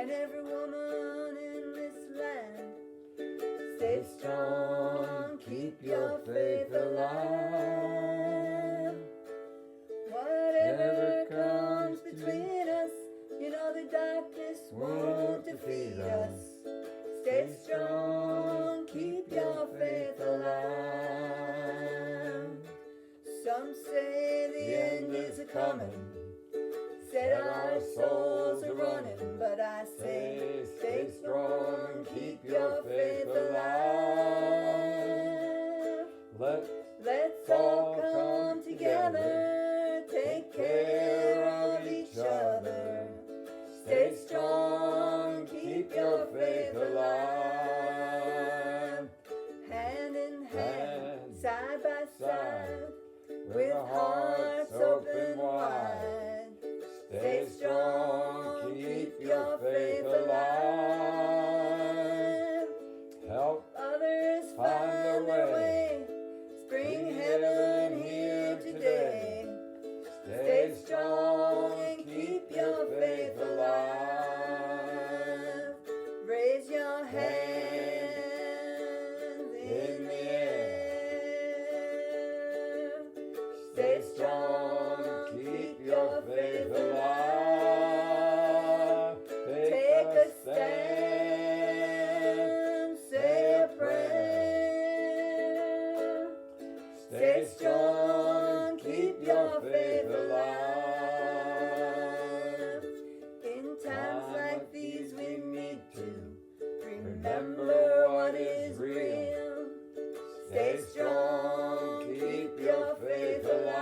and every woman in this land. Stay strong, keep your faith alive. Whatever comes between us, you know the darkness won't defeat us. Stay strong, keep your faith alive. Some say the end is a-coming, said our souls are running, but I say stay strong, keep your faith alive. Let's all come together, take care of each other. Stay strong, keep your faith alive. Hand in hand, side by side, with hearts open wide. Stay strong, keep your faith alive. Help others find their way. Bring heaven here today. Stay strong and keep your faith alive. Raise your hands in the air. Stay strong, keep your faith alive. Take a stand, say a prayer. Stay strong, keep your faith alive. In times like these we need to remember what is real. Stay strong, keep your faith alive.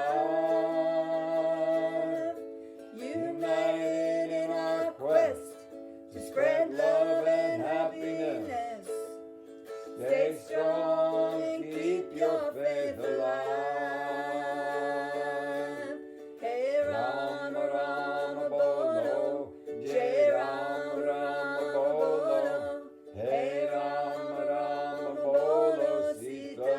United in our quest to spread love and happiness. Stay strong and keep your faith alive. Hey Rama Rama Bolo, Jai Rama Rama Bolo. Hey Rama Rama Bolo, Sita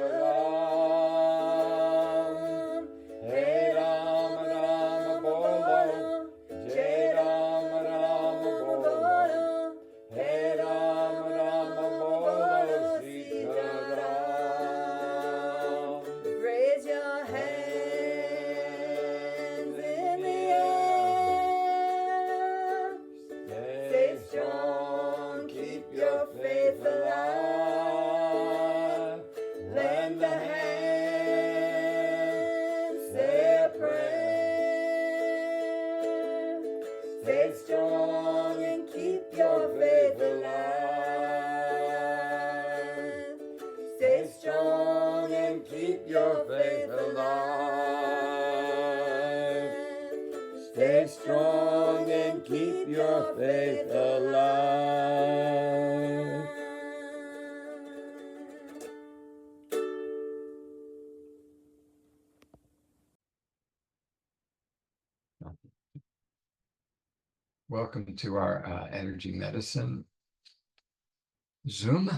Ram. Hey Rama Rama Bolo, Jai Rama Rama Bolo. Hey Rama Rama Bolo, Sita Ram. Raise your hands in the air. Stay strong, keep your faith alive. Lend a hand, say a prayer. Stay strong and keep your faith alive. Stay strong and keep your faith alive. Stay strong and keep your faith alive. Welcome to our energy medicine Zoom.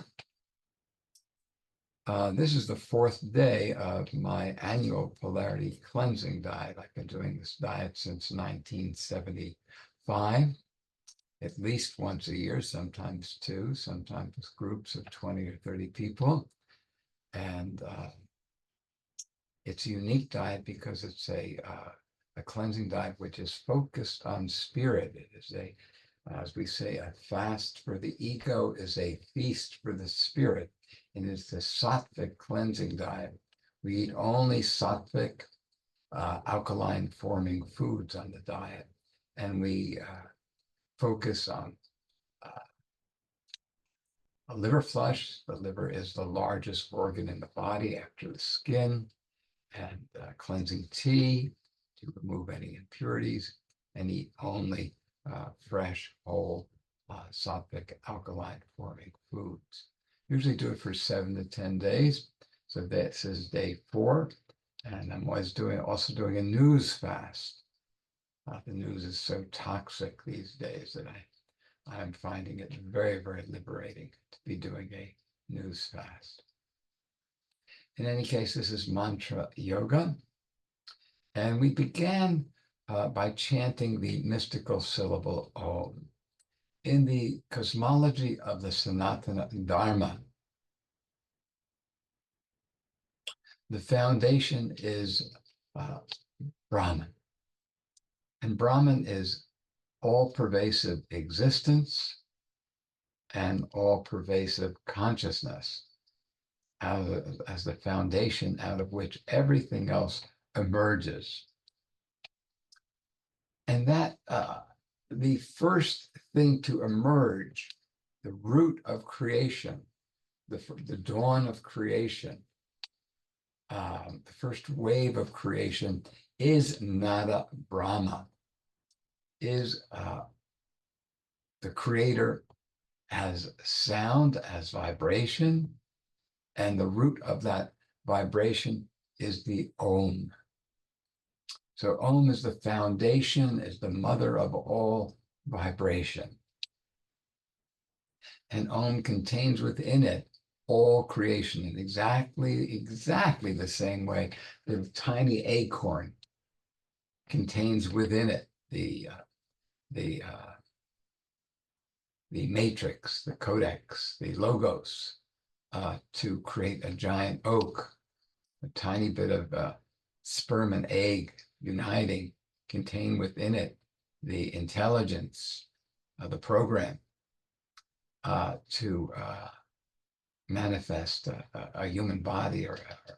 This is the fourth day of my annual polarity cleansing diet. I've been doing this diet since 1975, at least once a year, sometimes two, sometimes with groups of 20 or 30 people. And it's a unique diet because it's a cleansing diet which is focused on spirit. It is a, as we say, a fast for the ego is a feast for the spirit. And it's the sattvic cleansing diet. We eat only sattvic, alkaline forming foods on the diet. And we focus on a liver flush. The liver is the largest organ in the body after the skin. And cleansing tea to remove any impurities, and eat only fresh, whole, sattvic, alkaline forming foods. Usually do it for 7 to 10 days. So this is day 4. And I'm also doing a news fast. The news is so toxic these days that I'm finding it very, very liberating to be doing a news fast. In any case, this is mantra yoga. And we began by chanting the mystical syllable Om. in the cosmology of the Sanatana Dharma, the foundation is Brahman. And Brahman is all-pervasive existence and all-pervasive consciousness as the foundation out of which everything else emerges. And that the first thing to emerge, the root of creation, the dawn of creation, the first wave of creation is Nada Brahma, is the creator as sound, as vibration, and the root of that vibration is the Om. So Om is the foundation, is the mother of all vibration. And Om contains within it all creation in exactly the same way the tiny acorn contains within it the matrix, the codex, the logos, to create a giant oak. A tiny bit of sperm and egg uniting contain within it the intelligence of the program to manifest a human body or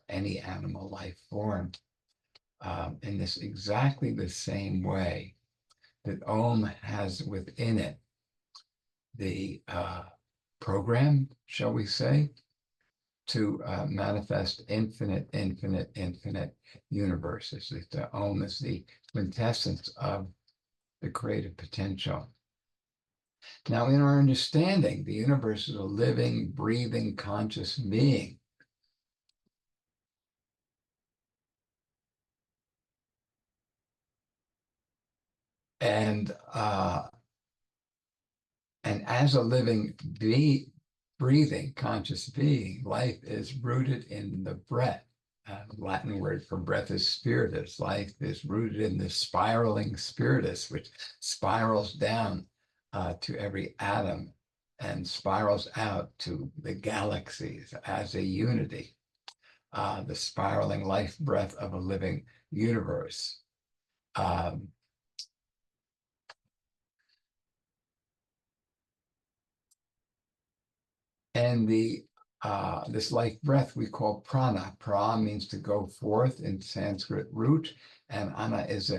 any animal life form in this exactly the same way that Om has within it the program, shall we say, to manifest infinite universes. The Om is the quintessence of the creative potential. Now, in our understanding, the universe is a living, breathing, conscious being. And as a living, breathing, conscious being, life is rooted in the breath. Latin word for breath is spiritus. Life is rooted in the spiraling spiritus, which spirals down to every atom and spirals out to the galaxies as a unity, the spiraling life breath of a living universe. And this life breath we call prana. Pra means to go forth in Sanskrit root, and ana is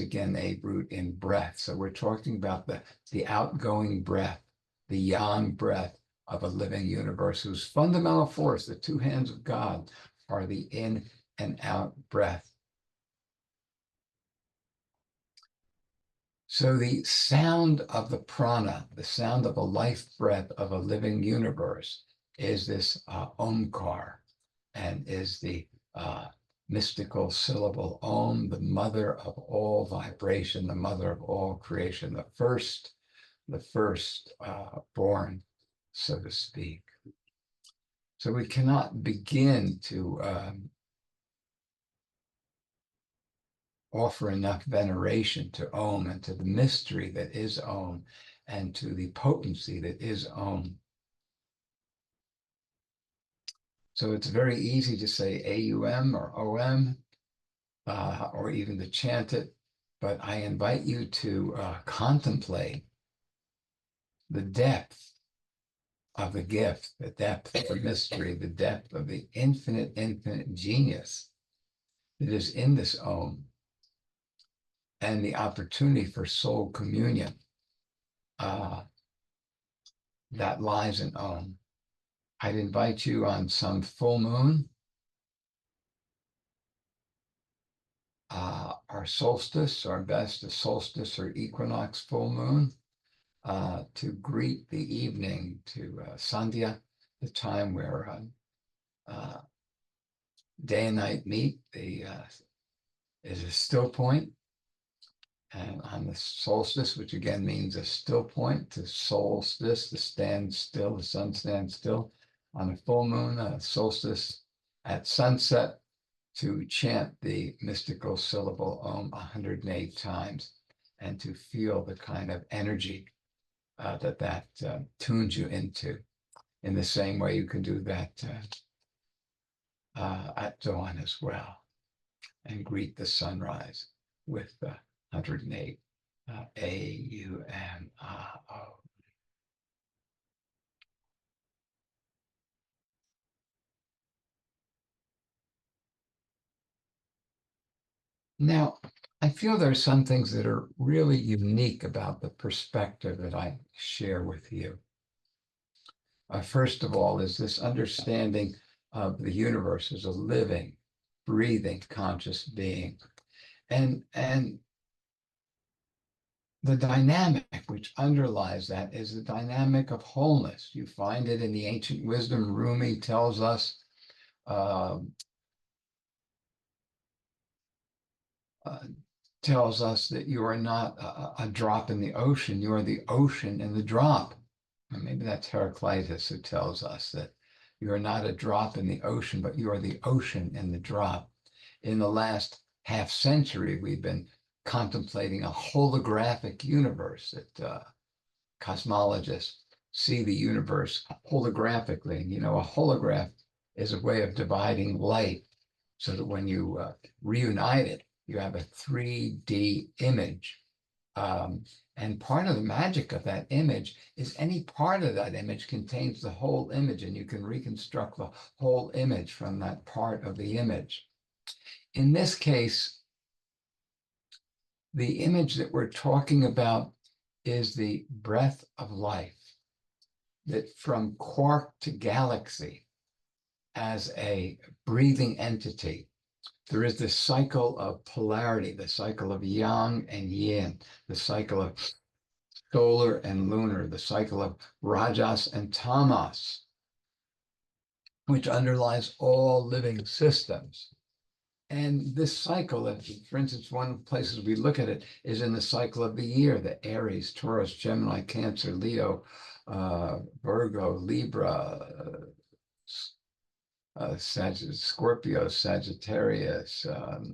again a root in breath. So we're talking about the outgoing breath, the yang breath of a living universe whose fundamental force, the two hands of God, are the in and out breath. So the sound of the prana, the sound of a life breath of a living universe, is this Omkar, and is the mystical syllable Om, the mother of all vibration, the mother of all creation, the first born, so to speak. So we cannot begin to offer enough veneration to Om and to the mystery that is Om and to the potency that is Om. So it's very easy to say AUM or OM or even to chant it, but I invite you to contemplate the depth of the gift, the depth of the mystery, the depth of the infinite genius that is in this Om, and the opportunity for soul communion that lies in Om. I'd invite you on some full moon, our solstice, our best, a solstice or equinox full moon, to greet the evening, to Sandhya, the time where day and night meet, is a still point. And on the solstice, which again means a still point, to solstice, to stand still, the sun stands still. On a full moon, solstice at sunset, to chant the mystical syllable Om 108 times and to feel the kind of energy that tunes you into. In the same way you can do that at dawn as well, and greet the sunrise with 108 AUMRO. Now, I feel there are some things that are really unique about the perspective that I share with you. First of all, is this understanding of the universe as a living, breathing, conscious being. And the dynamic which underlies that is the dynamic of wholeness. You find it in the ancient wisdom. Rumi tells us that you are not a drop in the ocean, you are the ocean in the drop. And maybe that's Heraclitus who tells us that you are not a drop in the ocean, but you are the ocean in the drop. In the last half century, we've been contemplating a holographic universe, that cosmologists see the universe holographically. And, a holograph is a way of dividing light so that when you reunite it, you have a 3D image. And part of the magic of that image is any part of that image contains the whole image, and you can reconstruct the whole image from that part of the image. In this case, the image that we're talking about is the breath of life, that from quark to galaxy as a breathing entity, there is this cycle of polarity, the cycle of yang and yin, the cycle of solar and lunar, the cycle of rajas and tamas, which underlies all living systems. And this cycle, for instance, one of the places we look at it is in the cycle of the year, the Aries, Taurus, Gemini, Cancer, Leo, Virgo, Libra, Scorpio, Sagittarius,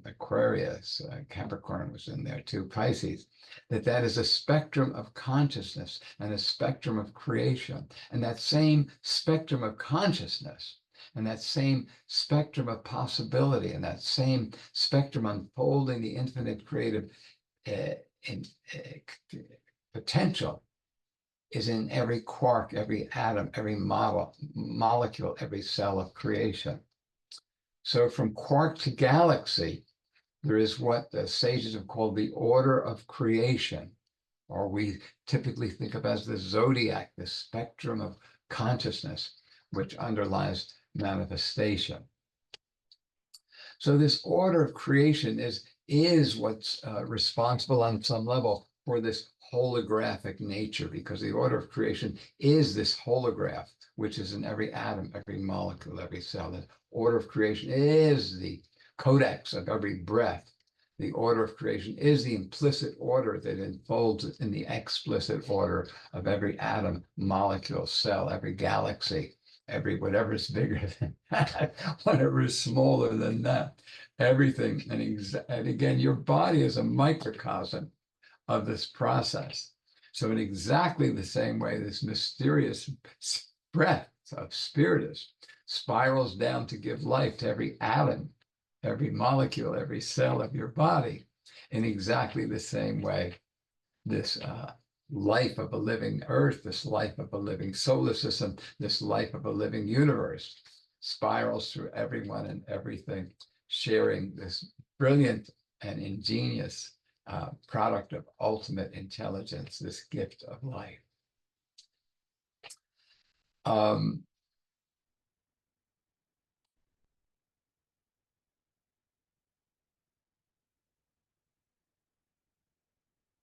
Aquarius, Capricorn was in there too, Pisces, that is a spectrum of consciousness and a spectrum of creation. And that same spectrum of consciousness and that same spectrum of possibility and that same spectrum unfolding the infinite creative potential is in every quark, every atom, every molecule, every cell of creation. So from quark to galaxy, there is what the sages have called the order of creation, or we typically think of as the Zodiac, the spectrum of consciousness, which underlies manifestation. So this order of creation is what's responsible on some level for this holographic nature, because the order of creation is this holograph, which is in every atom, every molecule, every cell. The order of creation is the codex of every breath. The order of creation is the implicit order that unfolds in the explicit order of every atom, molecule, cell, every galaxy, every whatever is bigger than that, whatever is smaller than that, everything. And again, your body is a microcosm of this process. So in exactly the same way, this mysterious breath of spiritus spirals down to give life to every atom, every molecule, every cell of your body. In exactly the same way, this life of a living earth, this life of a living solar system, this life of a living universe spirals through everyone and everything, sharing this brilliant and ingenious product of ultimate intelligence, this gift of life.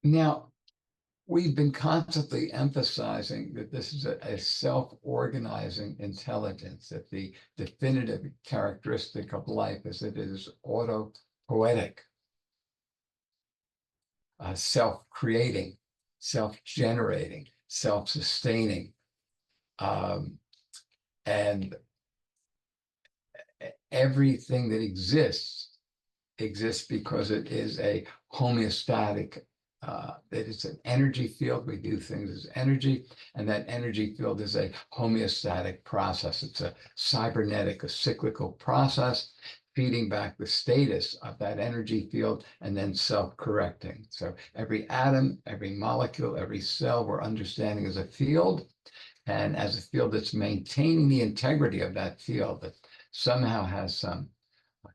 Now, we've been constantly emphasizing that this is a self-organizing intelligence, that the definitive characteristic of life is that it is autopoietic, self-creating, self-generating, self-sustaining, and everything that exists because it is a homeostatic that it's an energy field. We do things as energy, and that energy field is a homeostatic process. It's a cybernetic, a cyclical process, feeding back the status of that energy field and then self-correcting. So every atom, every molecule, every cell we're understanding as a field, and as a field that's maintaining the integrity of that field, that somehow has some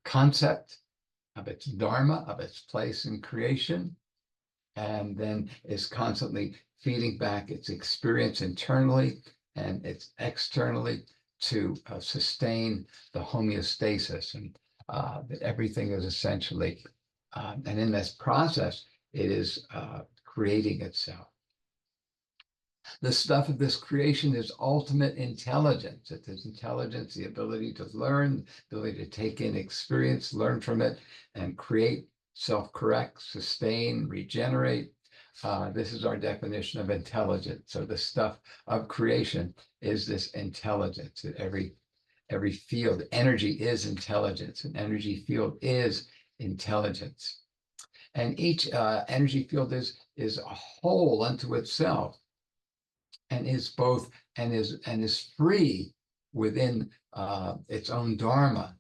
concept of its dharma, of its place in creation, and then is constantly feeding back its experience internally and its externally to sustain the homeostasis, and that everything is essentially, and in this process, it is creating itself. The stuff of this creation is ultimate intelligence. It is intelligence, the ability to learn, the ability to take in experience, learn from it, and create, self-correct, sustain, regenerate. This is our definition of intelligence. So the stuff of creation is this intelligence. That every field, energy is intelligence. An energy field is intelligence. And each energy field is a whole unto itself, and is both and is free within its own dharma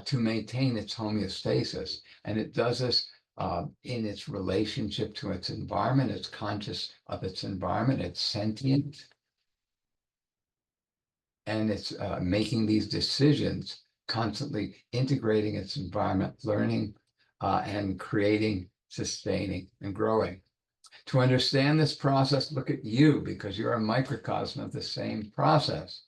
to maintain its homeostasis. And it does this in its relationship to its environment. It's conscious of its environment. It's sentient, and it's making these decisions, constantly integrating its environment, learning and creating, sustaining, and growing. To understand this process, look at you, because you're a microcosm of the same process.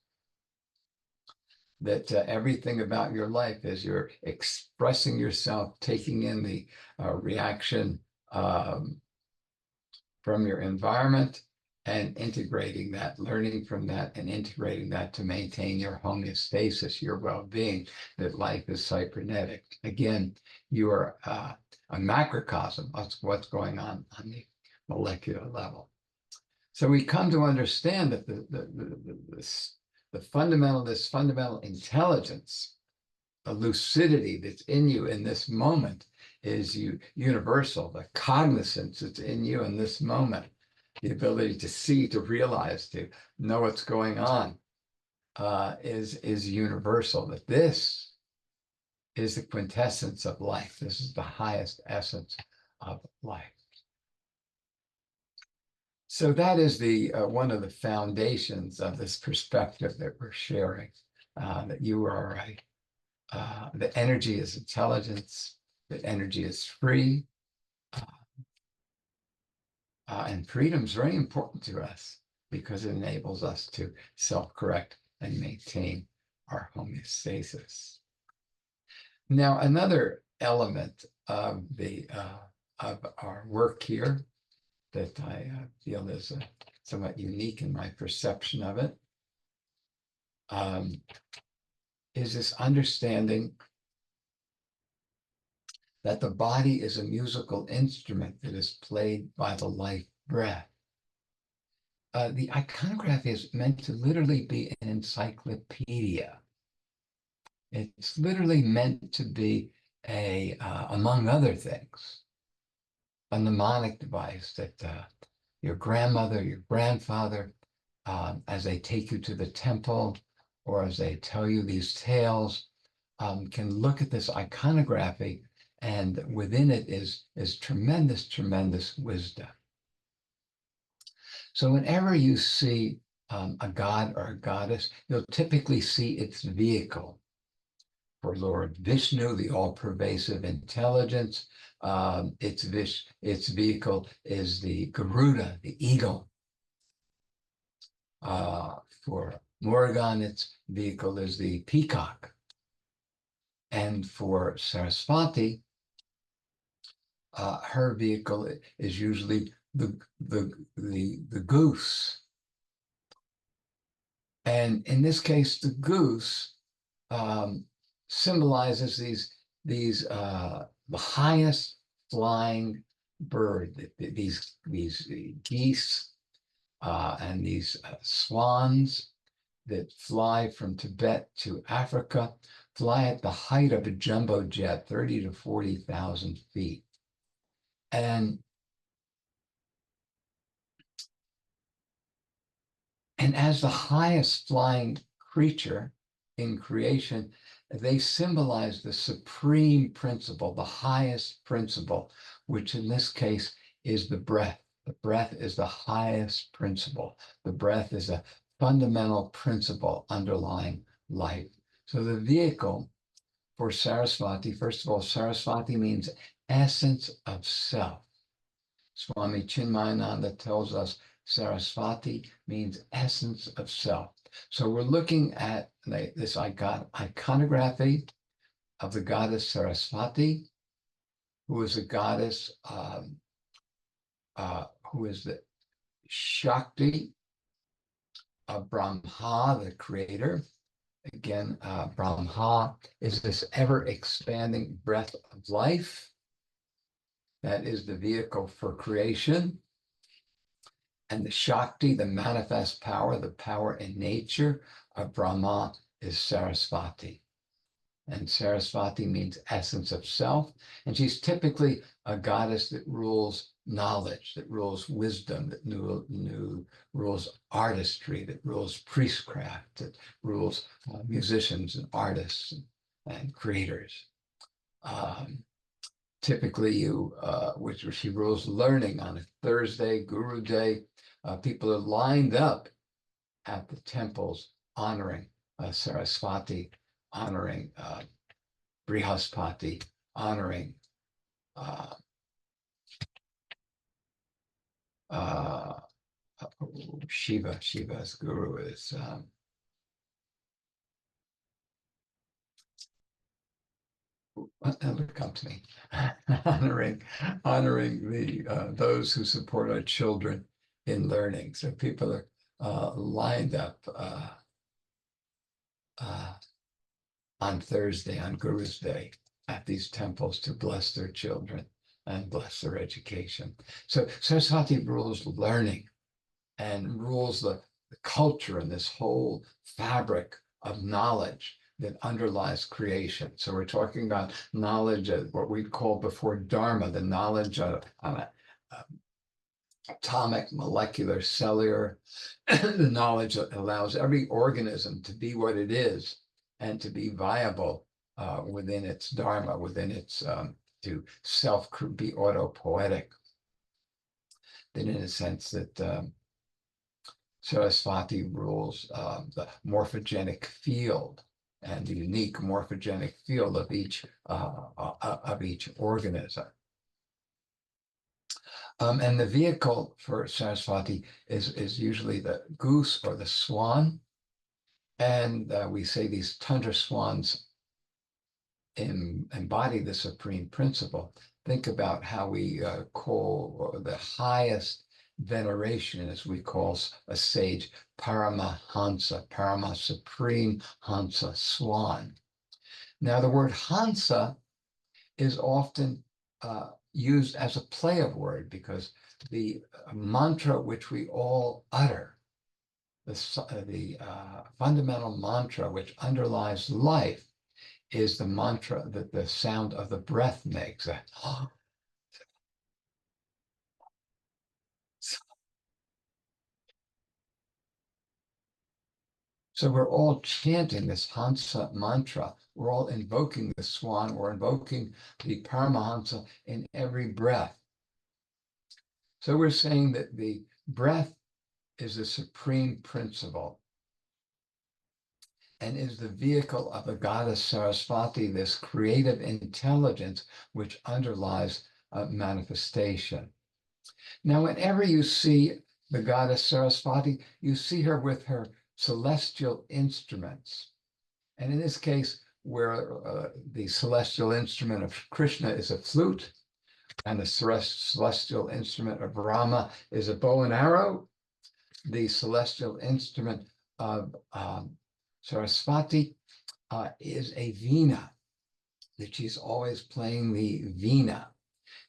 That everything about your life is you're expressing yourself, taking in the reaction from your environment and integrating that, learning from that and integrating that to maintain your homeostasis, your well-being, that life is cybernetic. Again, you are a macrocosm of what's going on the molecular level. So we come to understand that this fundamental intelligence, the lucidity that's in you in this moment is universal. The cognizance that's in you in this moment, the ability to see, to realize, to know what's going on, is universal. That this is the quintessence of life. This is the highest essence of life. So that is the one of the foundations of this perspective that we're sharing, that you are that energy is intelligence, that energy is free, and freedom is very important to us because it enables us to self-correct and maintain our homeostasis. Now, another element of our work here that I feel is somewhat unique in my perception of it, is this understanding that the body is a musical instrument that is played by the life breath. The iconography is meant to literally be an encyclopedia. It's literally meant to be among other things, a mnemonic device that your grandmother, your grandfather, as they take you to the temple or as they tell you these tales, can look at this iconography, and within it is tremendous, tremendous wisdom. So whenever you see a god or a goddess, you'll typically see its vehicle. For Lord Vishnu, the all-pervasive intelligence, its vehicle is the Garuda, the eagle. For Morgan, its vehicle is the peacock. And for Saraswati, her vehicle is usually the goose. And in this case, the goose symbolizes the highest flying bird, these geese and these swans that fly from Tibet to Africa, fly at the height of a jumbo jet, 30 to 40,000 feet. And as the highest flying creature in creation, they symbolize the supreme principle, the highest principle, which in this case is the breath. The breath is the highest principle. The breath is a fundamental principle underlying life. So the vehicle for Saraswati, first of all, Saraswati means essence of self. Swami Chinmayananda tells us Saraswati means essence of self. So we're looking at this iconography of the goddess Saraswati, who is a goddess who is the Shakti of Brahma, the creator. Again, Brahma is this ever-expanding breath of life that is the vehicle for creation. And the Shakti, the manifest power, the power in nature of Brahma is Saraswati. And Saraswati means essence of self. And she's typically a goddess that rules knowledge, that rules wisdom, that rules artistry, that rules priestcraft, that rules musicians and artists and creators. Typically, which she rules learning on a Thursday, Guru Day. People are lined up at the temples honoring Saraswati, honoring Brihaspati, honoring Shiva. Shiva's guru is it'll come to me. honoring the those who support our children in learning. So people are lined up on Thursday, on Guru's Day, at these temples to bless their children and bless their education. So Saraswati rules learning and rules the culture and this whole fabric of knowledge that underlies creation. So we're talking about knowledge of what we called before Dharma, the knowledge of atomic, molecular, cellular, the knowledge that allows every organism to be what it is and to be viable within its dharma, within its to be autopoetic. Then, in a sense that Saraswati rules the morphogenic field and the unique morphogenic field of each organism. And the vehicle for Saraswati is usually the goose or the swan. And we say these tundra swans embody the supreme principle. Think about how we call the highest veneration, as we call a sage, Paramahansa, Parama supreme Hansa, swan. Now the word Hansa is often used as a play of word because the mantra which we all utter, the fundamental mantra which underlies life, is the mantra that the sound of the breath makes. So we're all chanting this Hansa mantra. We're all invoking the swan. We're invoking the Paramahansa in every breath. So we're saying that the breath is the supreme principle and is the vehicle of the goddess Saraswati, this creative intelligence which underlies manifestation. Now, whenever you see the goddess Saraswati, you see her with her celestial instruments. And in this case, where the celestial instrument of Krishna is a flute, and the celestial instrument of Rama is a bow and arrow, the celestial instrument of Saraswati is a veena, that she's always playing the veena.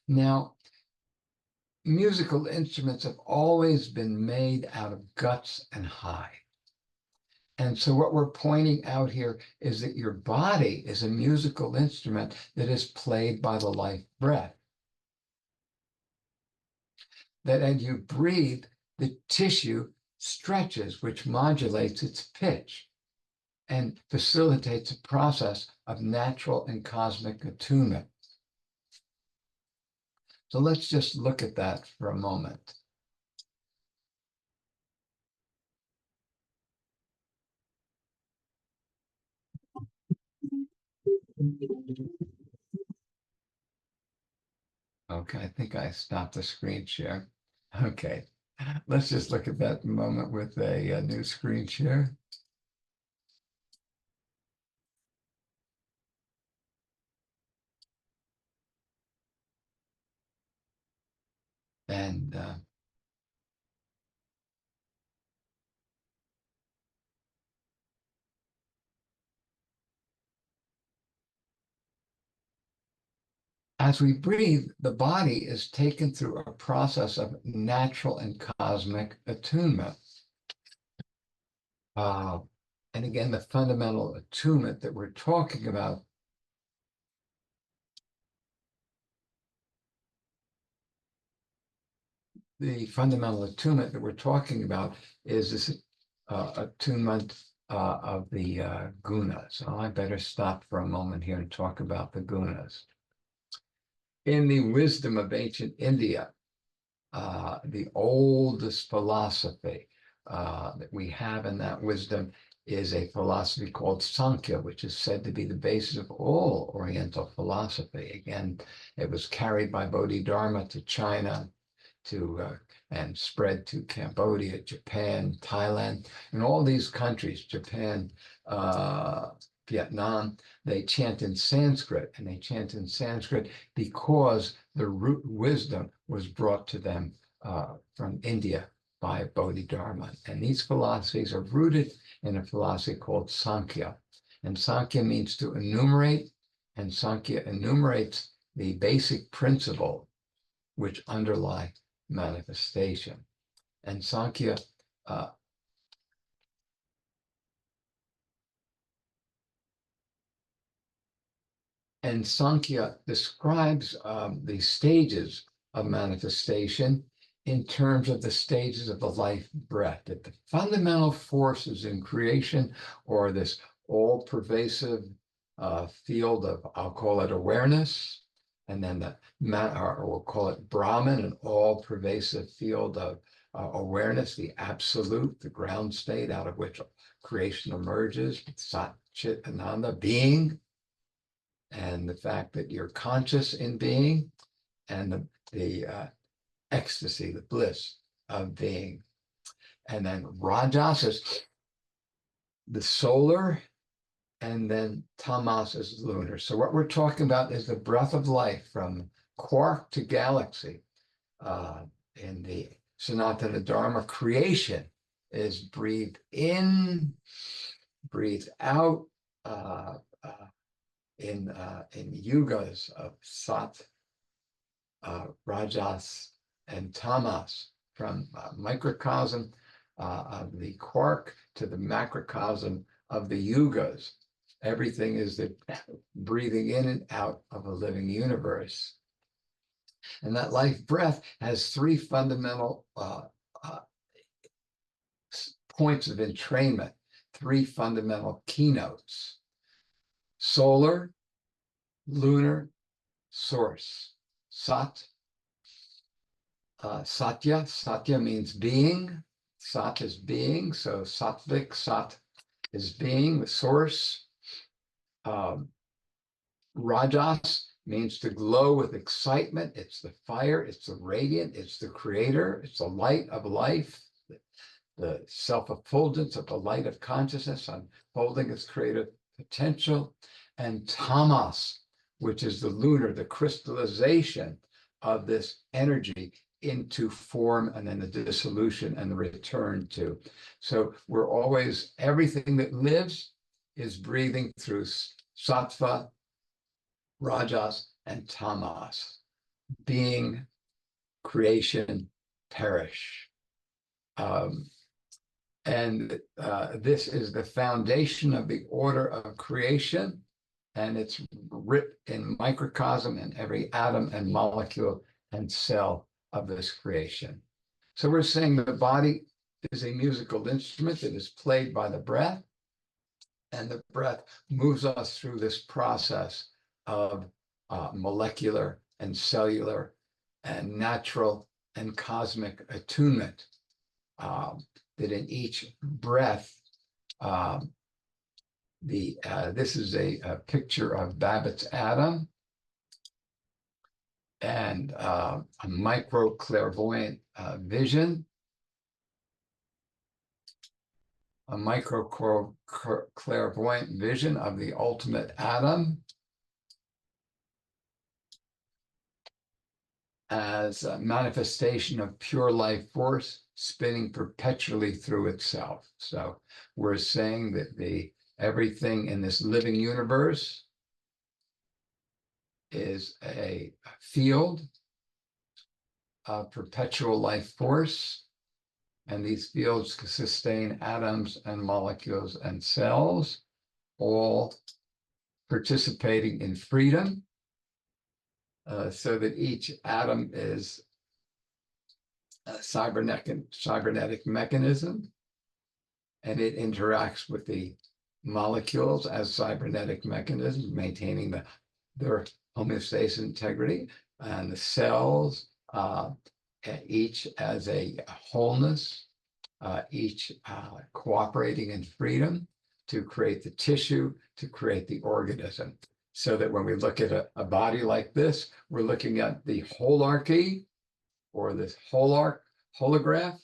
Now, musical instruments have always been made out of guts and hide. And so what we're pointing out here is that your body is a musical instrument that is played by the life breath. that as you breathe, the tissue stretches, which modulates its pitch and facilitates a process of natural and cosmic attunement. So let's just look at that for a moment. Okay, I think I stopped the screen share. Okay, let's just look at that moment with a new screen share. And as we breathe, the body is taken through a process of natural and cosmic attunement. And again, the fundamental attunement that we're talking about is this attunement of the gunas. So I better stop for a moment here and talk about the gunas. In the wisdom of ancient India, the oldest philosophy that we have in that wisdom is a philosophy called Sankhya, which is said to be the basis of all Oriental philosophy. Again, it was carried by Bodhidharma to China, and spread to Cambodia, Japan, Thailand, and all these countries, Japan, Vietnam, they chant in Sanskrit, and they chant in Sanskrit because the root wisdom was brought to them from India by Bodhidharma. And these philosophies are rooted in a philosophy called Sankhya. And Sankhya means to enumerate, and Sankhya enumerates the basic principle which underlie manifestation. And Sankhya describes the stages of manifestation in terms of the stages of the life breath, that the fundamental forces in creation, or this all-pervasive field of, I'll call it awareness, and then or we'll call it Brahman, an all-pervasive field of awareness, the absolute, the ground state out of which creation emerges, Sat Chit Ananda, being, and the fact that you're conscious in being, and the ecstasy, the bliss of being. And then Rajas is the solar, and then Tamas is lunar. So what we're talking about is the breath of life from quark to galaxy. In the Sanatana Dharma, creation is breathed in, breathed out, in yugas of Sat, Rajas, and Tamas, from microcosm of the quark to the macrocosm of the yugas. Everything is the breathing in and out of a living universe. And that life breath has three fundamental points of entrainment, three fundamental keynotes: solar, lunar, source. Satya. Satya means being. Sat is being. So sattvic, Sat is being, the source. Rajas means to glow with excitement. It's the fire, it's the radiant, it's the creator, it's the light of life, the self-effulgence of the light of consciousness unfolding its creative potential. And Tamas, which is the lunar, the crystallization of this energy into form, and then the dissolution and the return to. So we're always, everything that lives is breathing through sattva, rajas, and tamas. Being, creation, perish. And this is the foundation of the order of creation, and it's writ in microcosm in every atom and molecule and cell of this creation. So we're saying the body is a musical instrument that is played by the breath, and the breath moves us through this process of molecular and cellular and natural and cosmic attunement. That in each breath, this is a picture of Babbitt's atom, and a micro clairvoyant vision, a micro clairvoyant vision of the ultimate atom as a manifestation of pure life force spinning perpetually through itself. So we're saying that everything in this living universe is a field of perpetual life force, and these fields sustain atoms and molecules and cells, all participating in freedom, so that each atom is a cybernetic mechanism, and it interacts with the molecules as cybernetic mechanisms, maintaining their homeostasis integrity, and the cells, each as a wholeness, each cooperating in freedom to create the tissue, to create the organism. So that when we look at a body like this, we're looking at the holarchy, or this holograph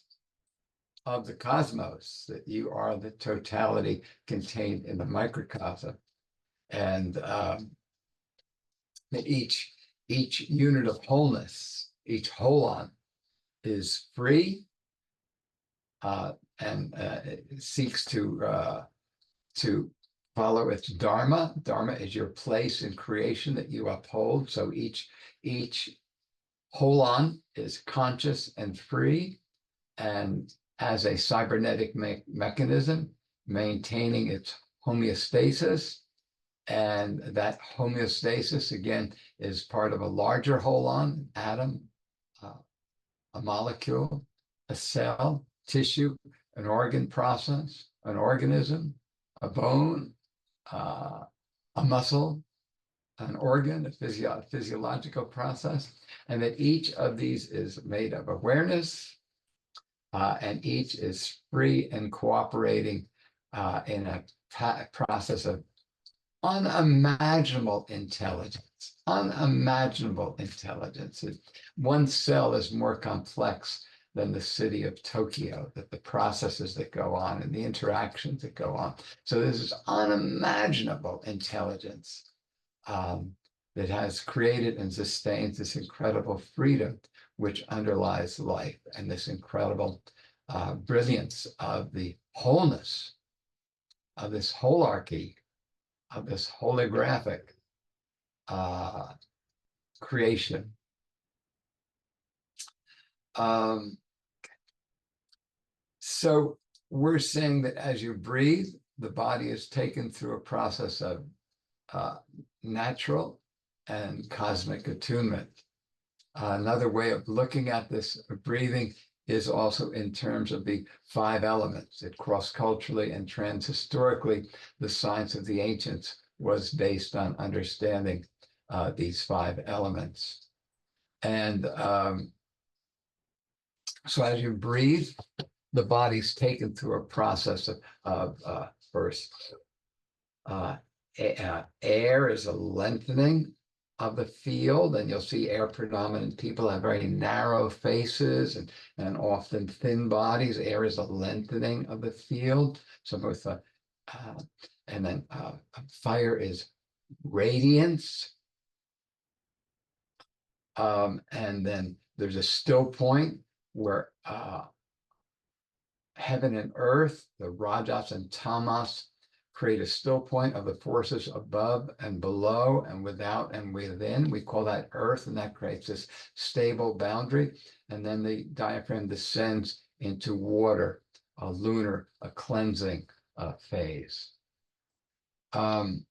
of the cosmos, that you are the totality contained in the microcosm. And that each unit of wholeness, each holon, is free, and it seeks to follow its dharma. Dharma is your place in creation that you uphold. So each holon is conscious and free, and as a cybernetic mechanism, maintaining its homeostasis. And that homeostasis, again, is part of a larger holon, atom, a molecule, a cell, tissue, an organ process, an organism, a bone, a muscle, an organ, a physiological process, and that each of these is made of awareness, and each is free and cooperating in a process of unimaginable intelligence. Unimaginable intelligence. One cell is more complex than the city of Tokyo, that the processes that go on and the interactions that go on. So this is unimaginable intelligence that has created and sustains this incredible freedom which underlies life, and this incredible brilliance of the wholeness of this holarchy, of this holographic creation. So we're saying that as you breathe, the body is taken through a process of natural and cosmic attunement. Another way of looking at this breathing is also in terms of the 5 elements. That cross-culturally and transhistorically, the science of the ancients was based on understanding these 5 elements. And so as you breathe, the body's taken through a process of first, air is a lengthening of the field, and you'll see air predominant people have very narrow faces and often thin bodies. Air is a lengthening of the field. So both, and then fire is radiance. And then there's a still point where heaven and earth, the Rajas and Tamas, create a still point of the forces above and below and without and within. We call that earth, and that creates this stable boundary. And then the diaphragm descends into water, a lunar, a cleansing phase. The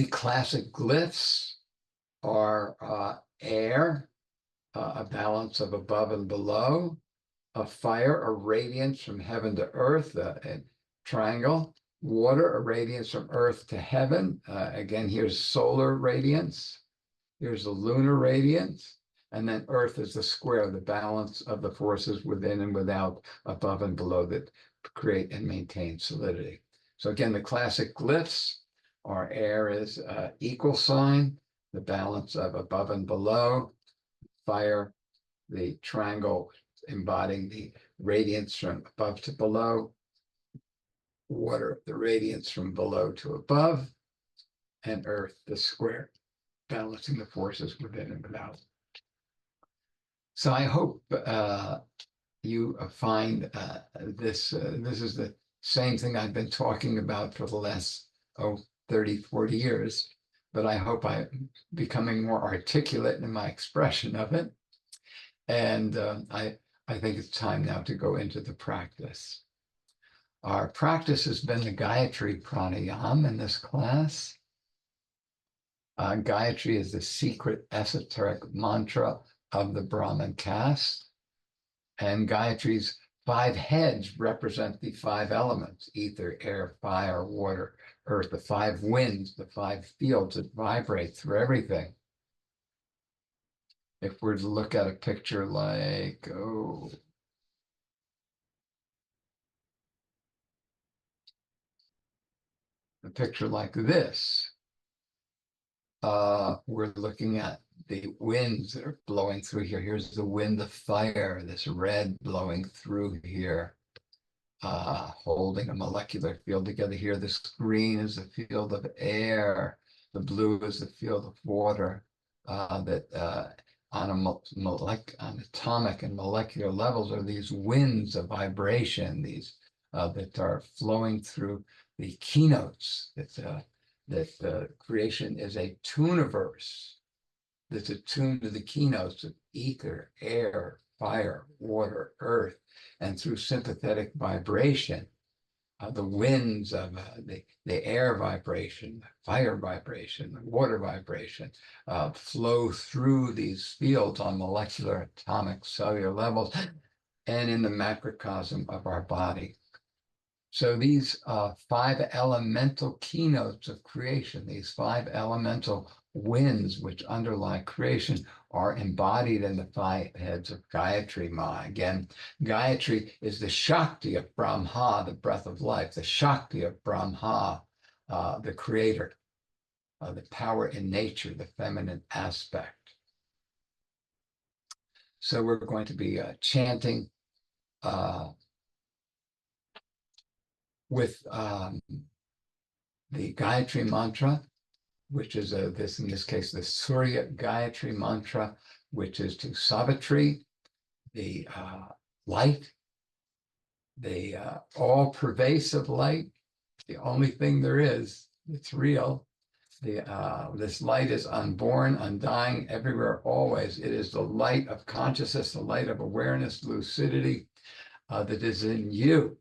classic glyphs are air, a balance of above and below, a fire, a radiance from heaven to earth, a triangle, water, a radiance from earth to heaven. Again, here's solar radiance. Here's the lunar radiance. And then earth is the square, the balance of the forces within and without, above and below, that create and maintain solidity. So again, the classic glyphs are air is equal sign, the balance of above and below, fire, the triangle embodying the radiance from above to below, water, the radiance from below to above, and earth, the square, balancing the forces within and without. So I hope you find this is the same thing I've been talking about for the last 30, 40 years, but I hope I'm becoming more articulate in my expression of it. And I think it's time now to go into the practice. Our practice has been the Gayatri Pranayam in this class. Gayatri is the secret esoteric mantra of the Brahmin caste. And Gayatri's 5 heads represent the 5 elements: ether, air, fire, water, earth, the 5 winds, the 5 fields that vibrate through everything. If we're to look at a picture like, a picture like this, we're looking at the winds that are blowing through here. Here's the wind of fire, this red blowing through here, holding a molecular field together here. This green is the field of air. The blue is the field of water. That on atomic and molecular levels are these winds of vibration, these that are flowing through the keynotes. That creation is a tuniverse that's attuned to the keynotes of ether, air, fire, water, earth, and through sympathetic vibration, the winds of the air vibration, the fire vibration, the water vibration flow through these fields on molecular, atomic, cellular levels, and in the macrocosm of our body. So these 5 elemental keynotes of creation, these 5 elemental winds which underlie creation, are embodied in the 5 heads of Gayatri Ma. Again, Gayatri is the Shakti of Brahma, the breath of life, the Shakti of Brahma, the creator, the power in nature, the feminine aspect. So we're going to be chanting with the Gayatri mantra, which is in this case, the Surya Gayatri mantra, which is to Savitri, the light, the all-pervasive light, the only thing there is, it's real. This light is unborn, undying, everywhere, always. It is the light of consciousness, the light of awareness, lucidity that is in you.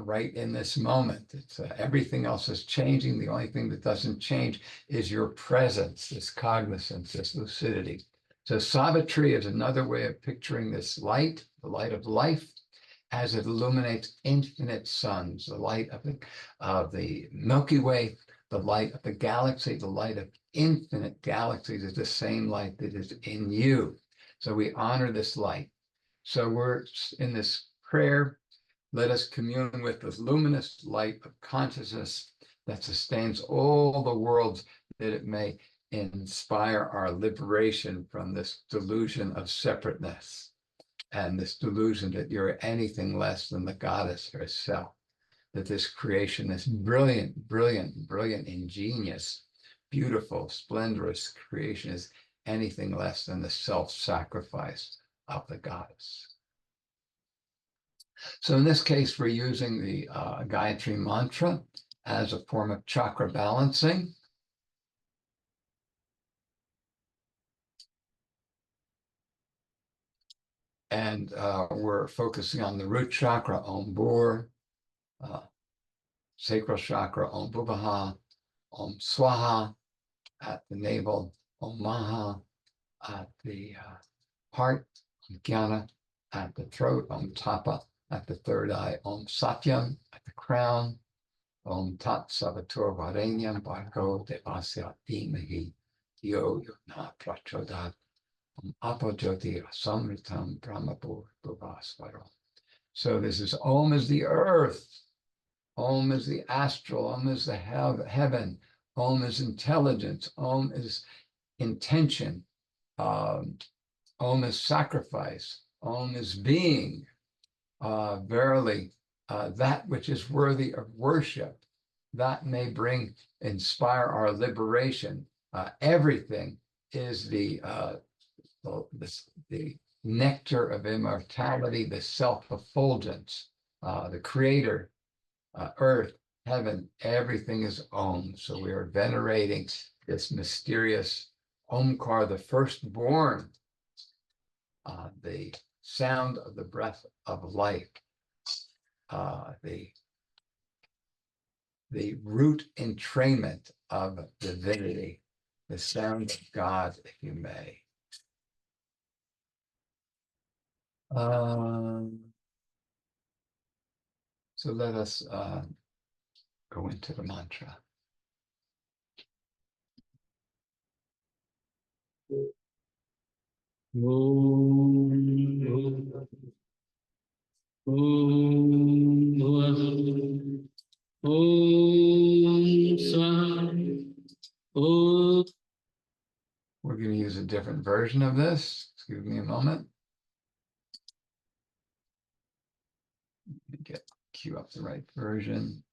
Right in this moment. It's everything else is changing. The only thing that doesn't change is your presence, this cognizance, this lucidity. So Savitri is another way of picturing this light, the light of life, as it illuminates infinite suns, the light of the Milky Way, the light of the galaxy, the light of infinite galaxies is the same light that is in you. So we honor this light. So we're in this prayer. Let us commune with the luminous light of consciousness that sustains all the worlds, that it may inspire our liberation from this delusion of separateness and this delusion that you're anything less than the goddess herself, that this creation, this brilliant, brilliant, brilliant, ingenious, beautiful, splendorous creation is anything less than the self-sacrifice of the goddess. So in this case, we're using the Gayatri mantra as a form of chakra balancing. And we're focusing on the root chakra, Om Bhur, sacral chakra, Om Bhuvaha, Om Swaha, at the navel, Om Maha at the heart, Om Jnana at the throat, Om Tapa at the third eye, Om Satyam at the crown, Om Tat Savatur Varenyam Bhargo Devasya Dhimahi Yo Yona Prachodad Om Apojoti Samritam Brahmapur Bhuvasvaro. So this is Om is the earth, Om is the astral, Om is the heaven, Om is intelligence, Om is intention, Om is sacrifice, Om is being. Verily, that which is worthy of worship, that may inspire our liberation. Everything is the nectar of immortality, the self-effulgence, the creator, earth, heaven, everything is Om. So we are venerating this mysterious Omkar, the firstborn, the sound of the breath of life, the root entrainment of divinity, the sound of God, if you may. So let us go into the mantra. We're going to use a different version of this. Excuse me a moment. Let me cue up the right version.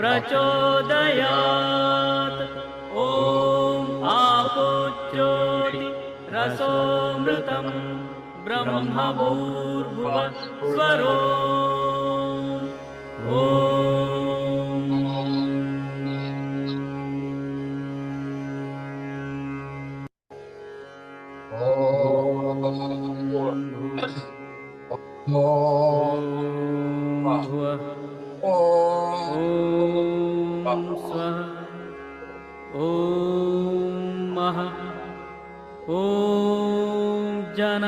प्रचोदयात् ॐ आपोज्योति रसोऽमृतं ब्रह्मभूर्भुवः स्वरो ॐ जन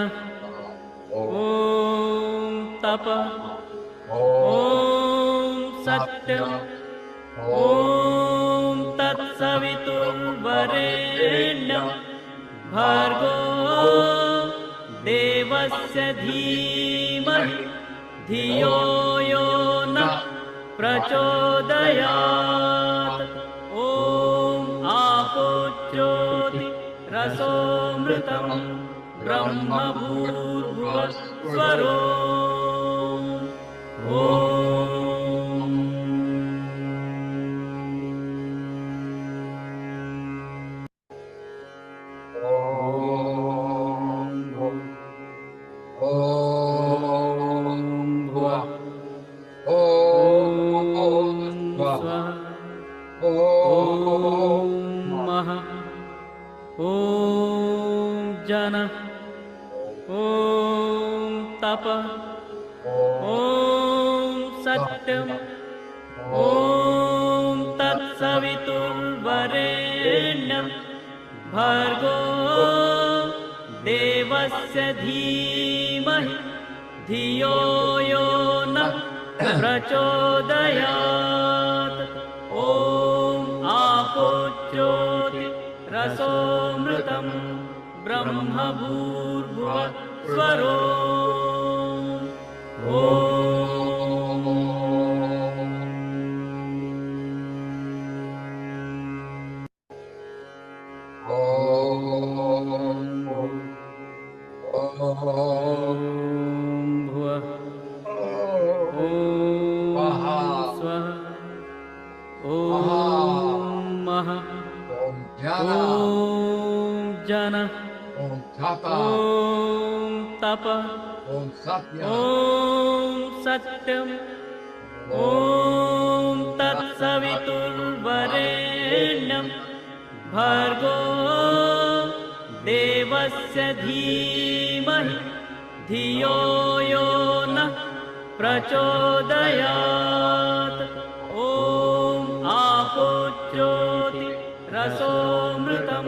तप सत्यम तत्सवितुर्वरेण्यं भर्गो देवस्य धीमहि धियो यो नः प्रचोदयात् ॐ आपोज्योति रसोऽमृतं ब्रह्मभूर्भुवः स्वरो ॐ जन तप सत्यम तत्सवितुर्वरेण्यं भर्गो देवस्य धीमहि धियो यो नः प्रचोदयात् ॐ आपोज्योति रसोऽमृतं ब्रह्मभूर्भुवः स्वरो ॐ जन तप सत्यम तत्सवितुर्वरेण्यं भर्गो देवस्य धीमहि धियो यो नः प्रचोदयात् ॐ आपोज्योति रसोऽमृतं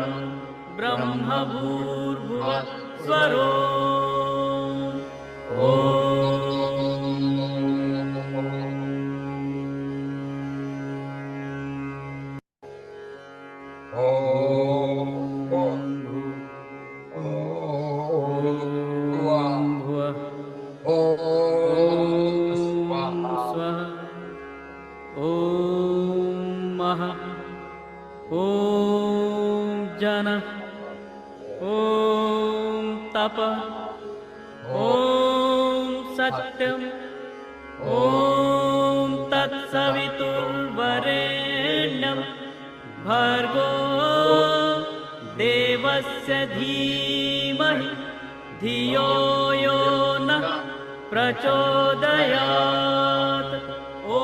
ब्रह्मभूर्भुवः स्वरो ॐ जन तप सत्यम तत्सवितुर्वरेण्यं भर्गो देवस्य धीमहि धियो यो नः प्रचोदयात् ॐ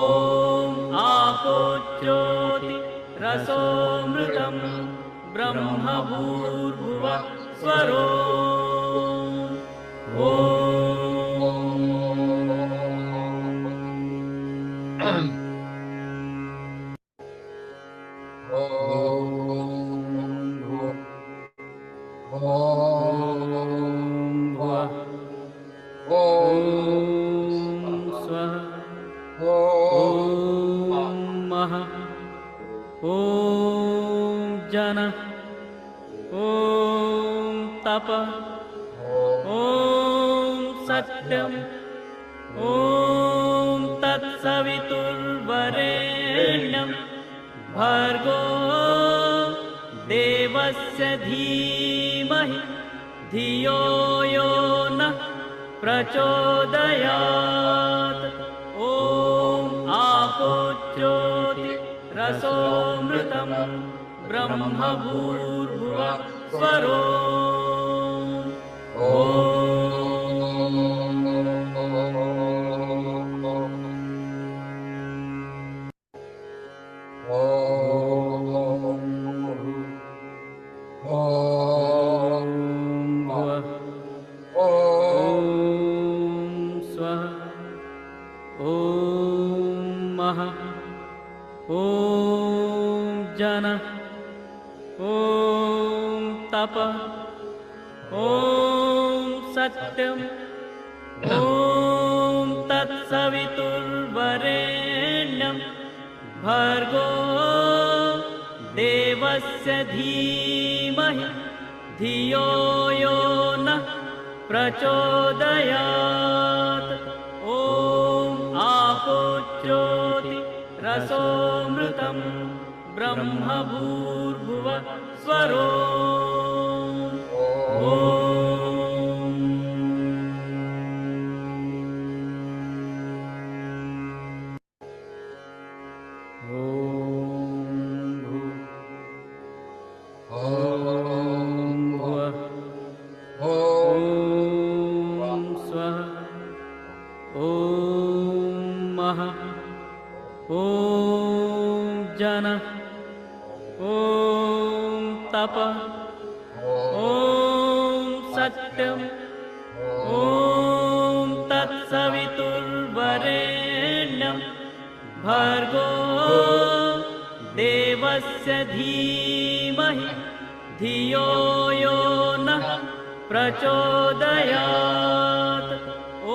आपोज्योति रसोऽमृतं ब्रह्मभूर्भुवः स्वरो ॐ जन तप सत्यम तत्सवितुर्वरेण्यं भर्गो देवस्य धीमहि धियो यो नः प्रचोदयात् ॐ आपोज्योति रसोऽमृतं ब्रह्मभूर्भुवः स्वरो सत्यम् ॐ तत्सवितुर्वरेण्यं भर्गो देवस्य धीमहि धियो यो नः प्रचोदयात् ॐ आपोच्योति रसोऽमृतं ब्रह्मभूर्भुवः स्वरो सत्यम् ॐ तत्सवितुर्वरेण्यं भर्गो देवस्य धीमहि धियो यो नः प्रचोदयात्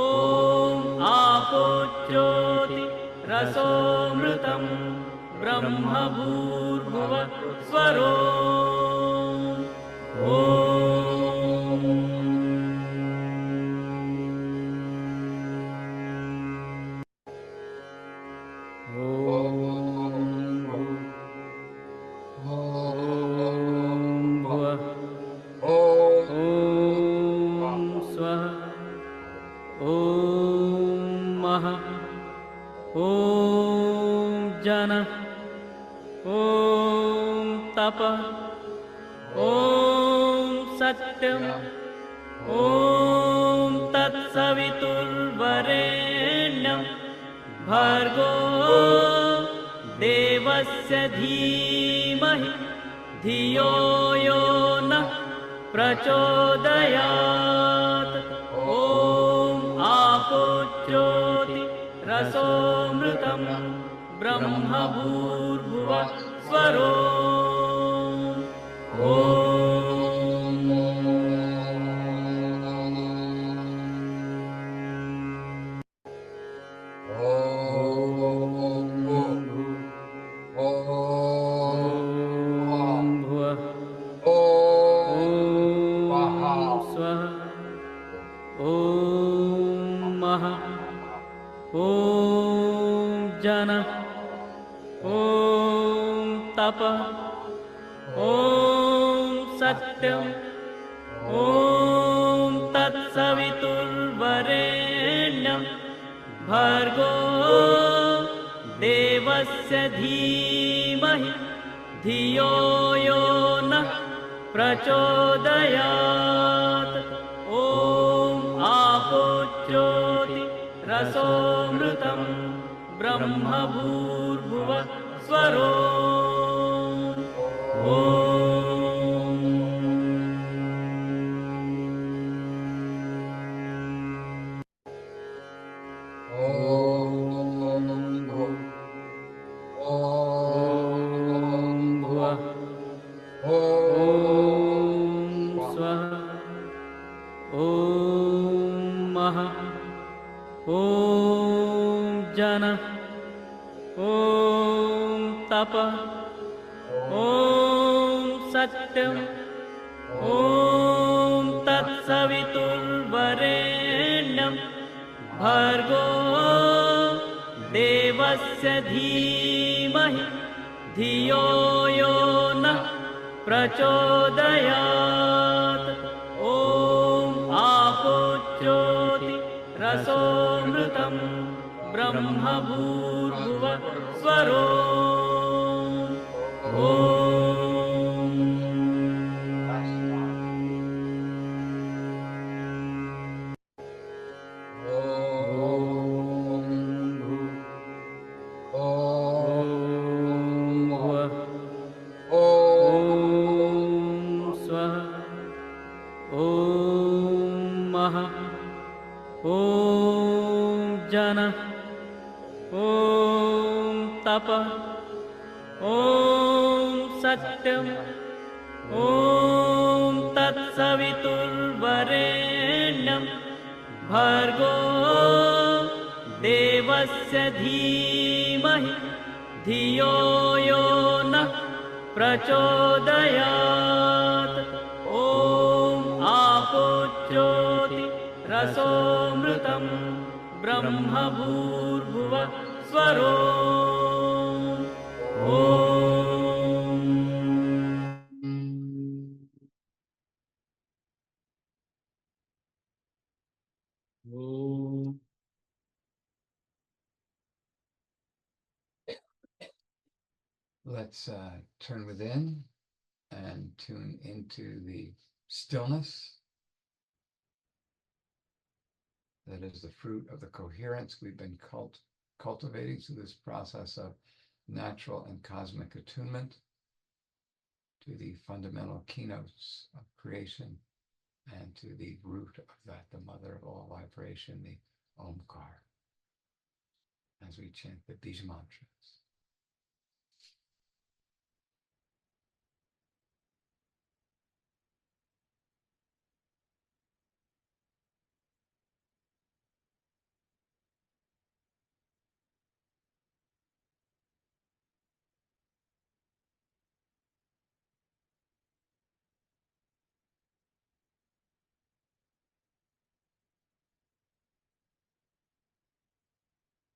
ॐ आपोच्योति रसोऽमृतं ब्रह्मभूर्भुवः स्वरो सत्यम् ॐ तत्सवितुर्वरेण्यं भर्गो देवस्य धीमहि धियो यो नः प्रचोदयात् ॐ आपोच्योति रसोऽमृतं ब्रह्मभूर्भुवः स्वरो सत्यम् ॐ तत्सवितुर्वरेण्यं भर्गो देवस्य धीमहि धियो यो नः प्रचोदयात् ॐ आपोच्योति रसोऽमृतं ब्रह्मभूर्भुवः स्वरो सत्यम् ॐ तत्सवितुर्वरेण्यं भर्गो देवस्य धीमहि धियो यो नः प्रचोदयात् ॐ आपोच्योति रसोऽमृतं ब्रह्मभूर्भुवः स्वरो तपः ॐ सत्यम् ॐ तत्सवितुर्वरेण्यं भर्गो देवस्य धीमहि धियो यो नः प्रचोदयात् ॐ आपो ज्योतिरसोऽमृतं ब्रह्म भूर्भुवः स्वरो ॐ Let's turn within and tune into the stillness that is the fruit of the coherence we've been cultivating through this process of natural and cosmic attunement to the fundamental keynotes of creation and to the root of that, the mother of all vibration, the Omkar, as we chant the Bija mantras.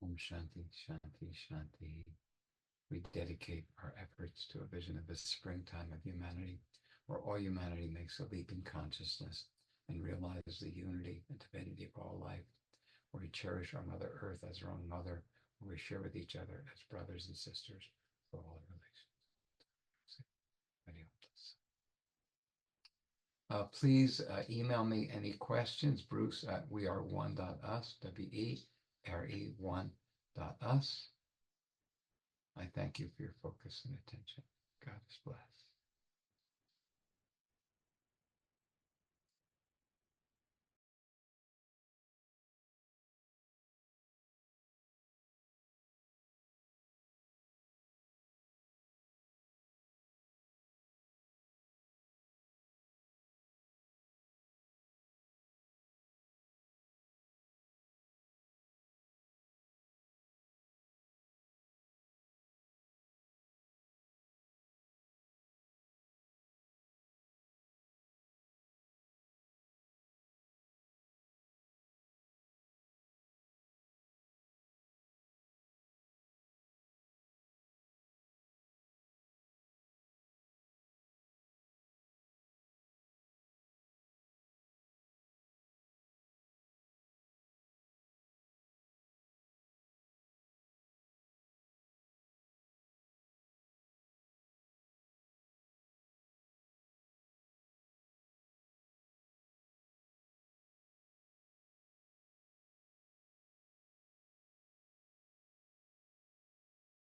Om Shanti, Shanti, Shanti. We dedicate our efforts to a vision of the springtime of humanity, where all humanity makes a leap in consciousness and realizes the unity and divinity of all life, where we cherish our Mother Earth as our own mother, where we share with each other as brothers and sisters for all relations. Please email me any questions, Bruce at weare1.us, WERE1.us. I thank you for your focus and attention. God is blessed.